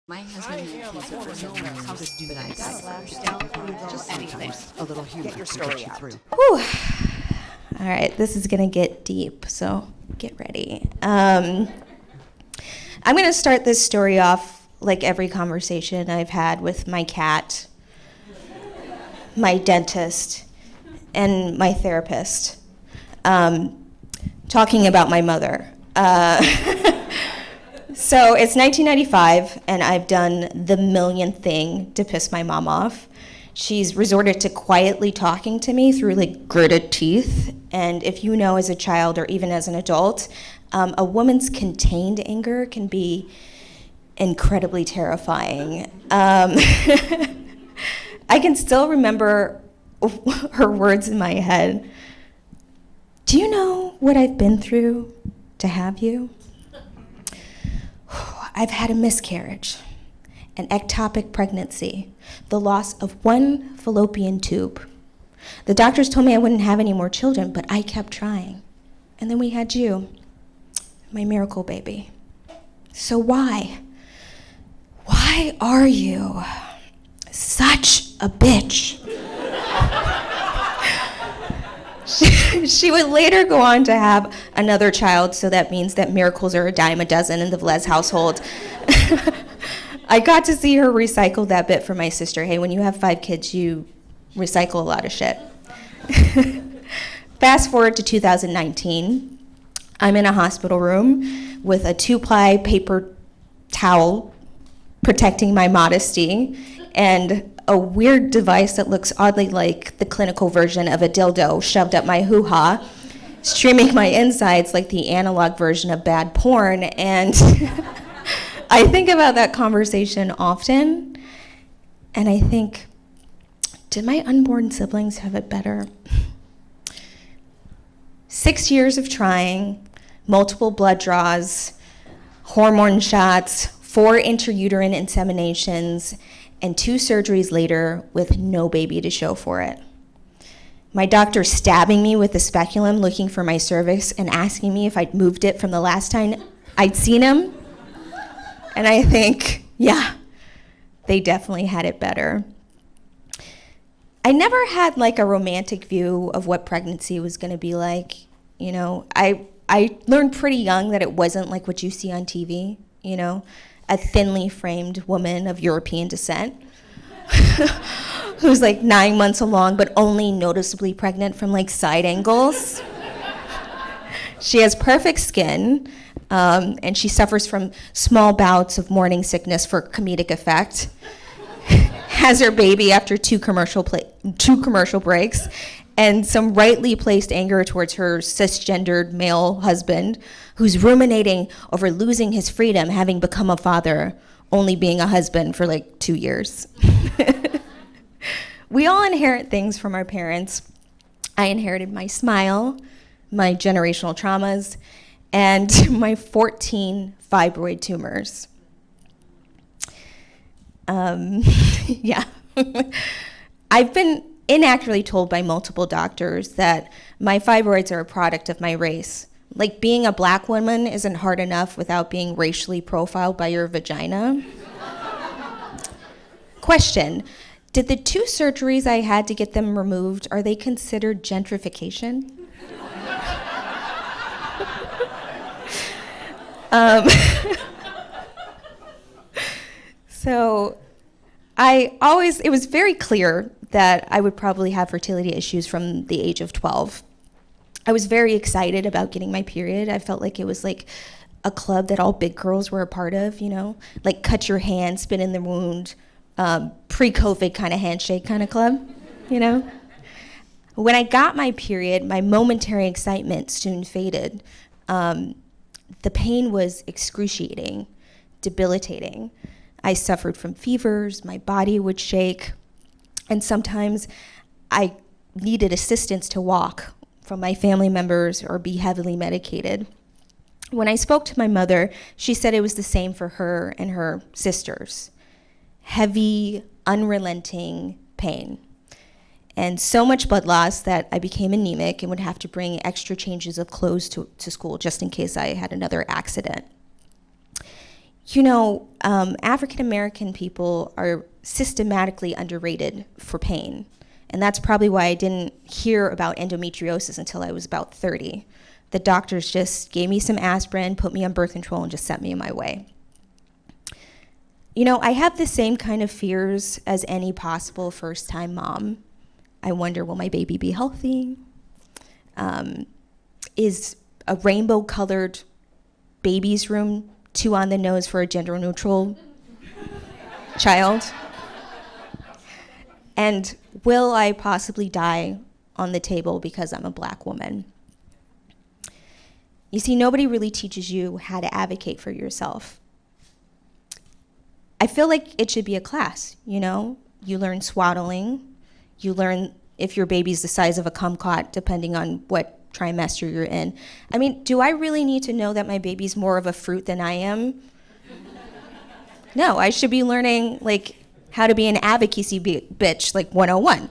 My husband knows how to do that. Just something. A little humor. Get your story out. Whew. All right, this is gonna get deep, so get ready. I'm gonna start this story off like every conversation I've had with my cat, my dentist, and my therapist, talking about my mother. So it's 1995, and I've done the millionth thing to piss my mom off. She's resorted to quietly talking to me through like gritted teeth. And if you know as a child or even as an adult, a woman's contained anger can be incredibly terrifying. I can still remember her words in my head. Do you know what I've been through to have you? I've had a miscarriage, an ectopic pregnancy, the loss of one fallopian tube. The doctors told me I wouldn't have any more children, but I kept trying. And then we had you, my miracle baby. So why? Why are you such a bitch? She would later go on to have another child, so that means that miracles are a dime a dozen in the Velez household. I got to see her recycle that bit for my sister. Hey, when you have 5 kids, you recycle a lot of shit. Fast forward to 2019. I'm in a hospital room with a 2-ply paper towel protecting my modesty and a weird device that looks oddly like the clinical version of a dildo shoved up my hoo-ha, streaming my insides like the analog version of bad porn. And I think about that conversation often, and I think, did my unborn siblings have it better? 6 years of trying, multiple blood draws, hormone shots, 4 intrauterine inseminations, and 2 surgeries later with no baby to show for it. My doctor stabbing me with a speculum looking for my cervix and asking me if I'd moved it from the last time I'd seen him. And I think, yeah, they definitely had it better. I never had like a romantic view of what pregnancy was gonna be like. You know, I learned pretty young that it wasn't like what you see on TV, you know, a thinly framed woman of European descent who's like 9 months along but only noticeably pregnant from like side angles. She has perfect skin, and she suffers from small bouts of morning sickness for comedic effect. Has her baby after 2 commercial breaks, and some rightly placed anger towards her cisgendered male husband, who's ruminating over losing his freedom, having become a father, only being a husband for like 2 years. We all inherit things from our parents. I inherited my smile, my generational traumas, and my 14 fibroid tumors. Yeah. I've been inaccurately told by multiple doctors that my fibroids are a product of my race. Like being a black woman isn't hard enough without being racially profiled by your vagina. Question, did the 2 surgeries I had to get them removed, are they considered gentrification? So it was very clear that I would probably have fertility issues from the age of 12. I was very excited about getting my period. I felt like it was like a club that all big girls were a part of, you know, like cut your hand, spit in the wound, pre-COVID kind of handshake kind of club, you know. When I got my period, my momentary excitement soon faded. The pain was excruciating, debilitating. I suffered from fevers, my body would shake, and sometimes I needed assistance to walk from my family members or be heavily medicated. When I spoke to my mother, she said it was the same for her and her sisters. Heavy, unrelenting pain. And so much blood loss that I became anemic and would have to bring extra changes of clothes to school just in case I had another accident. African American people are systematically underrated for pain. And that's probably why I didn't hear about endometriosis until I was about 30. The doctors just gave me some aspirin, put me on birth control, and just sent me on my way. I have the same kind of fears as any possible first-time mom. I wonder, will my baby be healthy? Is a rainbow-colored baby's room too on the nose for a gender-neutral child? And will I possibly die on the table because I'm a Black woman? You see, nobody really teaches you how to advocate for yourself. I feel like it should be a class, You learn swaddling. You learn if your baby's the size of a kumquat, depending on what trimester you're in. I mean, do I really need to know that my baby's more of a fruit than I am? No, I should be learning, how to be an advocacy bitch, 101.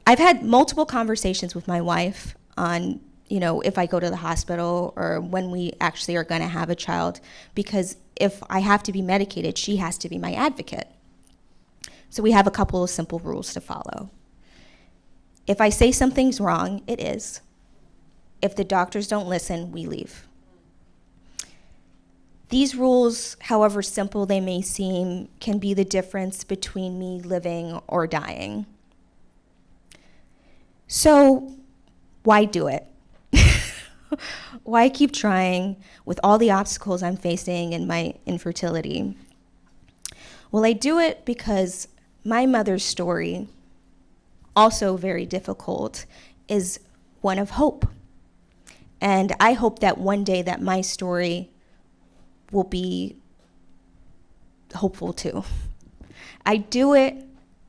I've had multiple conversations with my wife on, if I go to the hospital or when we actually are going to have a child, because if I have to be medicated, she has to be my advocate. So we have a couple of simple rules to follow. If I say something's wrong, it is. If the doctors don't listen, we leave. These rules, however simple they may seem, can be the difference between me living or dying. So why do it? Why keep trying with all the obstacles I'm facing in my infertility? Well, I do it because my mother's story, also very difficult, is one of hope. And I hope that one day that my story will be hopeful too. I do it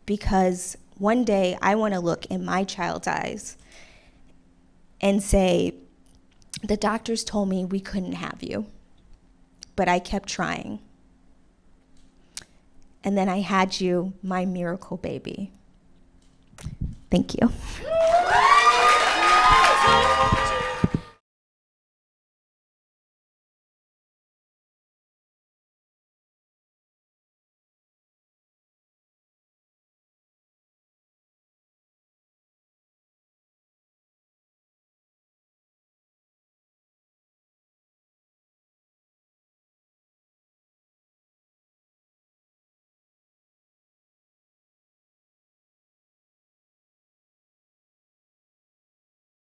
because one day I want to look in my child's eyes and say, the doctors told me we couldn't have you, but I kept trying. And then I had you, my miracle baby. Thank you.